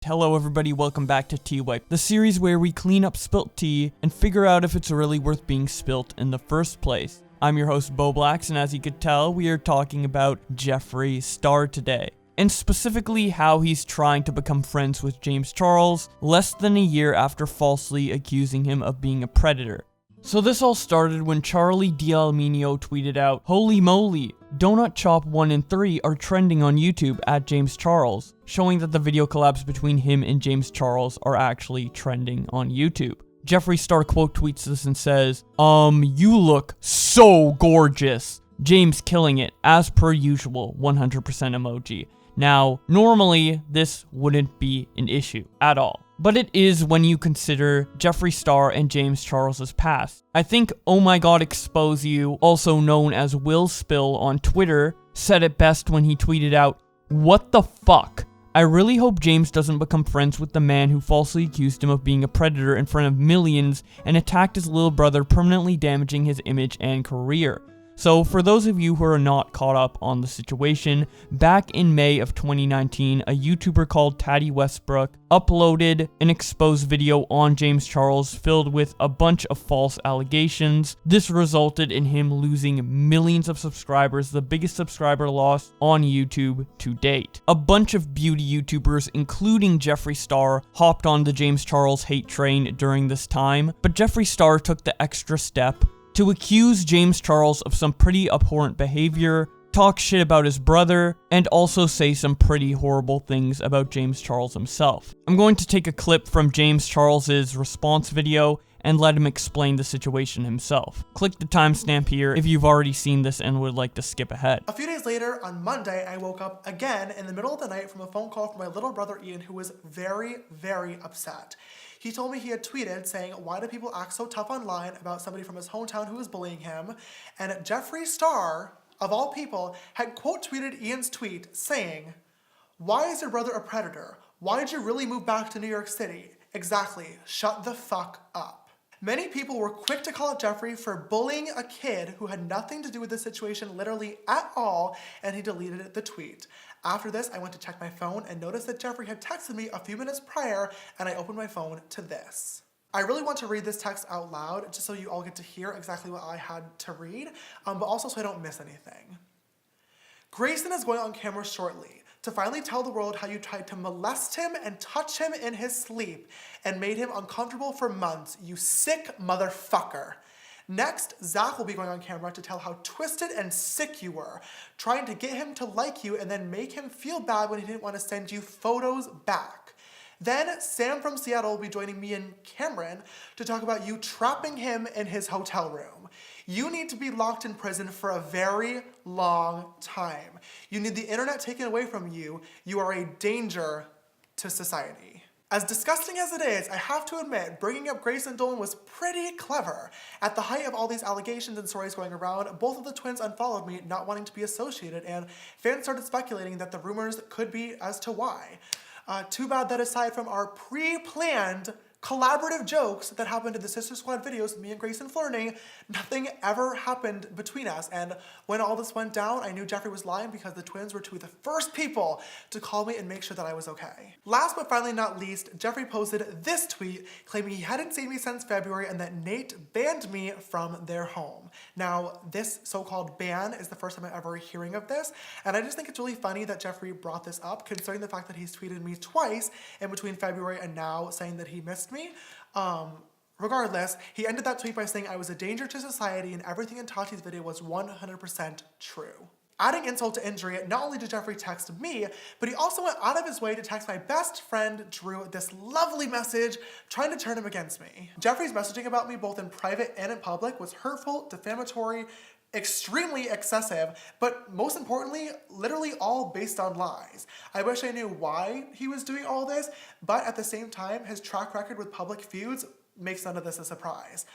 Hello everybody, welcome back to Tea Wipe, the series where we clean up spilt tea and figure out if it's really worth being spilt in the first place. I'm your host Bowblax, and as you could tell, we are talking about Jeffree Star today, and specifically how he's trying to become friends with James Charles less than a year after falsely accusing him of being a predator. So this all started when Charlie D'Alminio tweeted out, "Holy moly, Donut Chop 1 and 3 are trending on YouTube at James Charles," showing that the video collabs between him and James Charles are actually trending on YouTube. Jeffree Star quote tweets this and says, "You look so gorgeous. James killing it, as per usual, 100% emoji." Now, normally, this wouldn't be an issue at all. But it is when you consider Jeffree Star and James Charles' past. I think Oh My God Expose You, also known as Will Spill on Twitter, said it best when he tweeted out, "What the fuck? I really hope James doesn't become friends with the man who falsely accused him of being a predator in front of millions and attacked his little brother, permanently damaging his image and career." So for those of you who are not caught up on the situation, back in May of 2019, a YouTuber called Taddy Westbrook uploaded an exposed video on James Charles filled with a bunch of false allegations. This resulted in him losing millions of subscribers, the biggest subscriber loss on YouTube to date. A bunch of beauty YouTubers, including Jeffree Star, hopped on the James Charles hate train during this time, but Jeffree Star took the extra step to accuse James Charles of some pretty abhorrent behavior, talk shit about his brother, and also say some pretty horrible things about James Charles himself. I'm going to take a clip from James Charles's response video and let him explain the situation himself. Click the timestamp here if you've already seen this and would like to skip ahead. A few days later, on Monday, I woke up again in the middle of the night from a phone call from my little brother Ian, who was very, very upset. He told me he had tweeted saying, "Why do people act so tough online about somebody from his hometown who was bullying him?" And Jeffree Star, of all people, had quote tweeted Ian's tweet saying, "Why is your brother a predator? Why did you really move back to New York City? Exactly, shut the fuck up." Many people were quick to call out Jeffree for bullying a kid who had nothing to do with the situation literally at all, and he deleted the tweet. After this, I went to check my phone and noticed that Jeffree had texted me a few minutes prior, and I opened my phone to this. I really want to read this text out loud, just so you all get to hear exactly what I had to read, but also so I don't miss anything. "Grayson is going on camera shortly to finally tell the world how you tried to molest him and touch him in his sleep and made him uncomfortable for months, you sick motherfucker. Next, Zach will be going on camera to tell how twisted and sick you were, trying to get him to like you and then make him feel bad when he didn't want to send you photos back. Then Sam from Seattle will be joining me and Cameron to talk about you trapping him in his hotel room. You need to be locked in prison for a very long time. You need the internet taken away from you. You are a danger to society." As disgusting as it is, I have to admit, bringing up Grayson Dolan was pretty clever. At the height of all these allegations and stories going around, both of the twins unfollowed me, not wanting to be associated, and fans started speculating that the rumors could be as to why. Too bad that aside from our pre-planned collaborative jokes that happened in the Sister Squad videos, me and Grayson flirting, nothing ever happened between us. And when all this went down, I knew Jeffree was lying because the twins were two of the first people to call me and make sure that I was okay. Last but finally not least, Jeffree posted this tweet claiming he hadn't seen me since February and that Nate banned me from their home. Now, this so-called ban is the first time I'm ever hearing of this, and I just think it's really funny that Jeffree brought this up, considering the fact that he's tweeted me twice in between February and now, saying that he missed me. Regardless, he ended that tweet by saying I was a danger to society and everything in Tati's video was 100% true. Adding insult to injury, not only did Jeffree text me, but he also went out of his way to text my best friend Drew this lovely message trying to turn him against me. Jeffree's messaging about me both in private and in public was hurtful, defamatory, extremely excessive, but most importantly, literally all based on lies. I wish I knew why he was doing all this, but at the same time, his track record with public feuds makes none of this a surprise.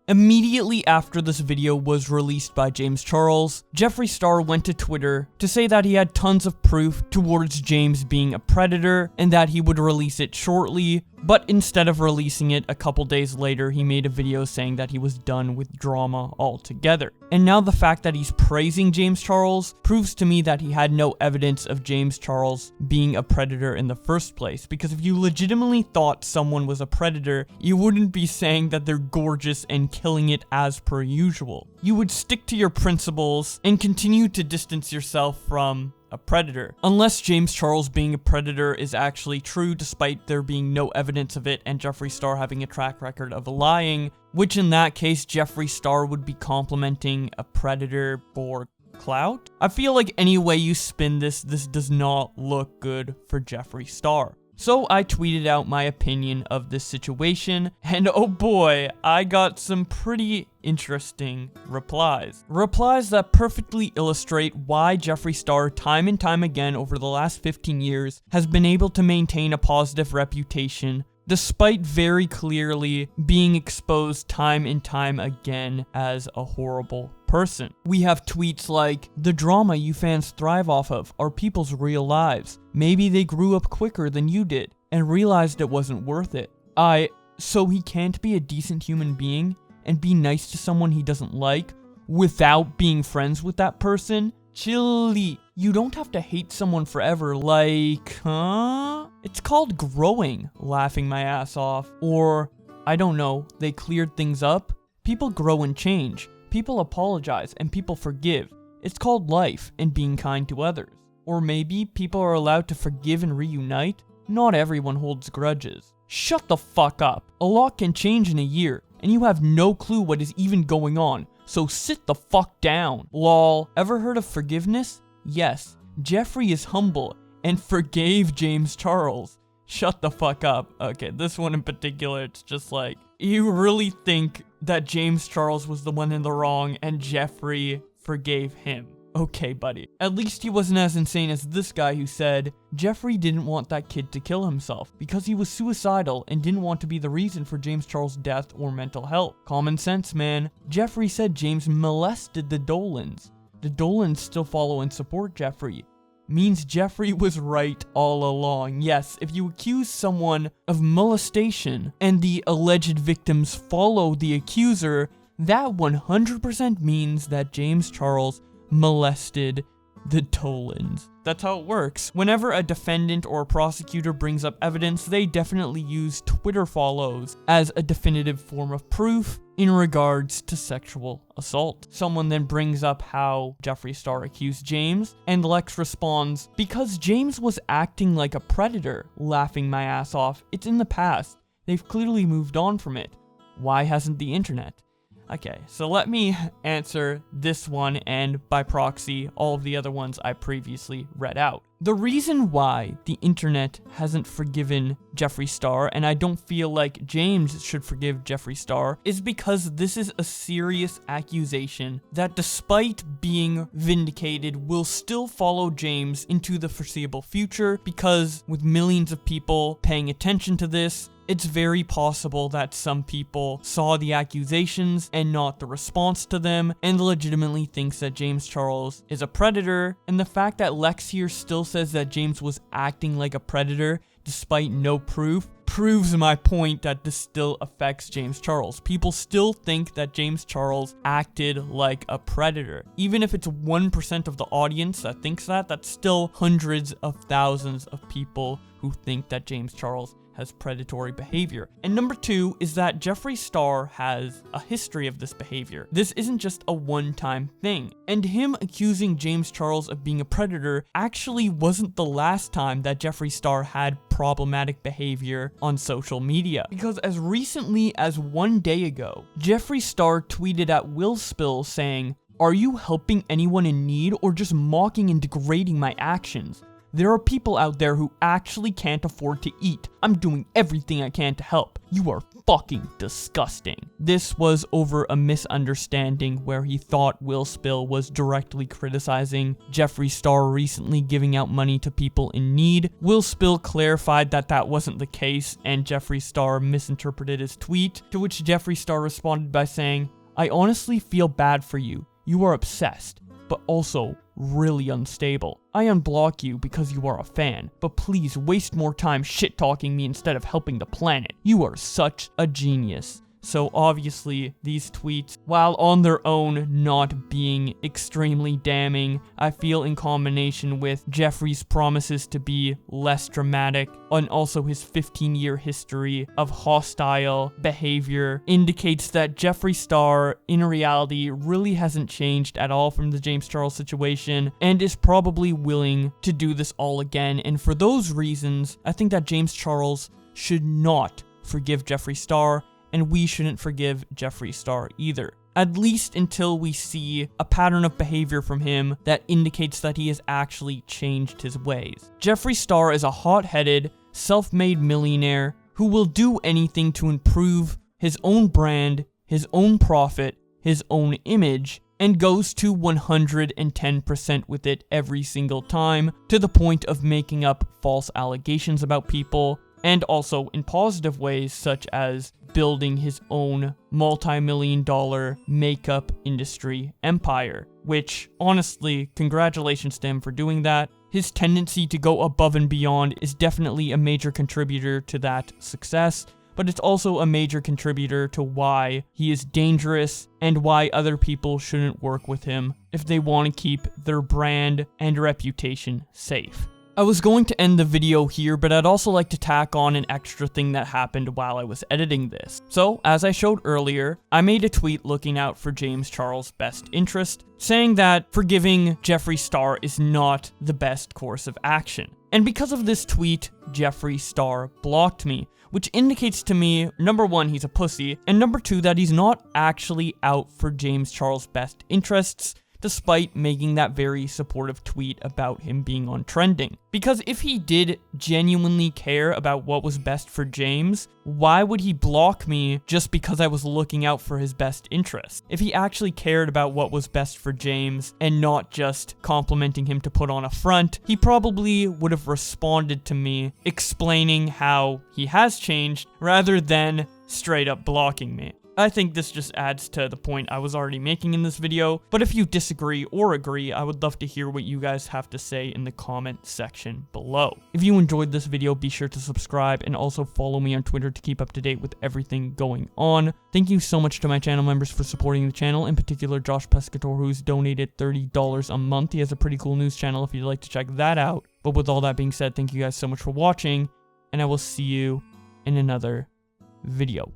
Immediately after this video was released by James Charles, Jeffree Star went to Twitter to say that he had tons of proof towards James being a predator and that he would release it shortly, But instead of releasing it a couple days later, he made a video saying that he was done with drama altogether. And now the fact that he's praising James Charles proves to me that he had no evidence of James Charles being a predator in the first place. Because if you legitimately thought someone was a predator, you wouldn't be saying that they're gorgeous and killing it as per usual. You would stick to your principles and continue to distance yourself from a predator. Unless James Charles being a predator is actually true, despite there being no evidence of it and Jeffree Star having a track record of lying, which in that case Jeffree Star would be complimenting a predator for clout. I feel like any way you spin this does not look good for Jeffree Star. So I tweeted out my opinion of this situation, and oh boy, I got some pretty interesting replies. Replies that perfectly illustrate why Jeffree Star time and time again over the last 15 years has been able to maintain a positive reputation despite very clearly being exposed time and time again as a horrible person. We have tweets like, "The drama you fans thrive off of are people's real lives. Maybe they grew up quicker than you did and realized it wasn't worth it. So he can't be a decent human being and be nice to someone he doesn't like without being friends with that person? Chilly. You don't have to hate someone forever, like, huh? It's called growing, laughing my ass off. Or, I don't know, they cleared things up? People grow and change. People apologize and people forgive. It's called life and being kind to others. Or maybe people are allowed to forgive and reunite? Not everyone holds grudges. Shut the fuck up. A lot can change in a year, and you have no clue what is even going on. So sit the fuck down. Lol. Ever heard of forgiveness? Yes. Jeffree is humble and forgave James Charles. Shut the fuck up. Okay, this one in particular, it's just like, you really think that James Charles was the one in the wrong and Jeffree forgave him? Okay, buddy. At least he wasn't as insane as this guy who said, Jeffree didn't want that kid to kill himself because he was suicidal and didn't want to be the reason for James Charles' death or mental health. Common sense, man. Jeffree said James molested the Dolans. The Dolans still follow and support Jeffree. Means Jeffree was right all along. Yes, if you accuse someone of molestation and the alleged victims follow the accuser, that 100% means that James Charles molested the Dolans. That's how it works. Whenever a defendant or a prosecutor brings up evidence, they definitely use Twitter follows as a definitive form of proof in regards to sexual assault. Someone then brings up how Jeffree Star accused James, and Lex responds, because James was acting like a predator, laughing my ass off. It's in the past. They've clearly moved on from it. Why hasn't the internet? Okay, so let me answer this one and, by proxy, all of the other ones I previously read out. The reason why the internet hasn't forgiven Jeffree Star, and I don't feel like James should forgive Jeffree Star, is because this is a serious accusation that, despite being vindicated, will still follow James into the foreseeable future, because with millions of people paying attention to this, it's very possible that some people saw the accusations and not the response to them, and legitimately thinks that James Charles is a predator, and the fact that Lex here still says that James was acting like a predator despite no proof proves my point that this still affects James Charles. People still think that James Charles acted like a predator. Even if it's 1% of the audience that thinks that, that's still hundreds of thousands of people who think that James Charles has predatory behavior. And number two is that Jeffree Star has a history of this behavior. This isn't just a one-time thing. And him accusing James Charles of being a predator actually wasn't the last time that Jeffree Star had problematic behavior on social media. Because as recently as 1 day ago, Jeffree Star tweeted at Will Spill saying, "Are you helping anyone in need or just mocking and degrading my actions? There are people out there who actually can't afford to eat. I'm doing everything I can to help. You are fucking disgusting." This was over a misunderstanding where he thought Will Spill was directly criticizing Jeffree Star recently giving out money to people in need. Will Spill clarified that that wasn't the case, and Jeffree Star misinterpreted his tweet, to which Jeffree Star responded by saying, "I honestly feel bad for you. You are obsessed. But also, really unstable. I unblock you because you are a fan, but please waste more time shit-talking me instead of helping the planet. You are such a genius. So obviously, these tweets, while on their own not being extremely damning, I feel in combination with Jeffree's promises to be less dramatic, and also his 15-year history of hostile behavior, indicates that Jeffree Star, in reality, really hasn't changed at all from the James Charles situation, and is probably willing to do this all again. And for those reasons, I think that James Charles should not forgive Jeffree Star, and we shouldn't forgive Jeffree Star either. At least until we see a pattern of behavior from him that indicates that he has actually changed his ways. Jeffree Star is a hot-headed, self-made millionaire who will do anything to improve his own brand, his own profit, his own image, and goes to 110% with it every single time, to the point of making up false allegations about people, and also in positive ways, such as building his own multi-million-dollar makeup industry empire, which, honestly, congratulations to him for doing that. His tendency to go above and beyond is definitely a major contributor to that success, but it's also a major contributor to why he is dangerous and why other people shouldn't work with him if they want to keep their brand and reputation safe. I was going to end the video here, but I'd also like to tack on an extra thing that happened while I was editing this. So, as I showed earlier, I made a tweet looking out for James Charles' best interest, saying that forgiving Jeffree Star is not the best course of action. And because of this tweet, Jeffree Star blocked me, which indicates to me, number one, he's a pussy, and number two, that he's not actually out for James Charles' best interests, despite making that very supportive tweet about him being on trending. Because if he did genuinely care about what was best for James, why would he block me just because I was looking out for his best interests? If he actually cared about what was best for James and not just complimenting him to put on a front, he probably would have responded to me explaining how he has changed rather than straight up blocking me. I think this just adds to the point I was already making in this video, but if you disagree or agree, I would love to hear what you guys have to say in the comment section below. If you enjoyed this video, be sure to subscribe and also follow me on Twitter to keep up to date with everything going on. Thank you so much to my channel members for supporting the channel, in particular Josh Pescator, who's donated $30 a month. He has a pretty cool news channel if you'd like to check that out. But with all that being said, thank you guys so much for watching, and I will see you in another video.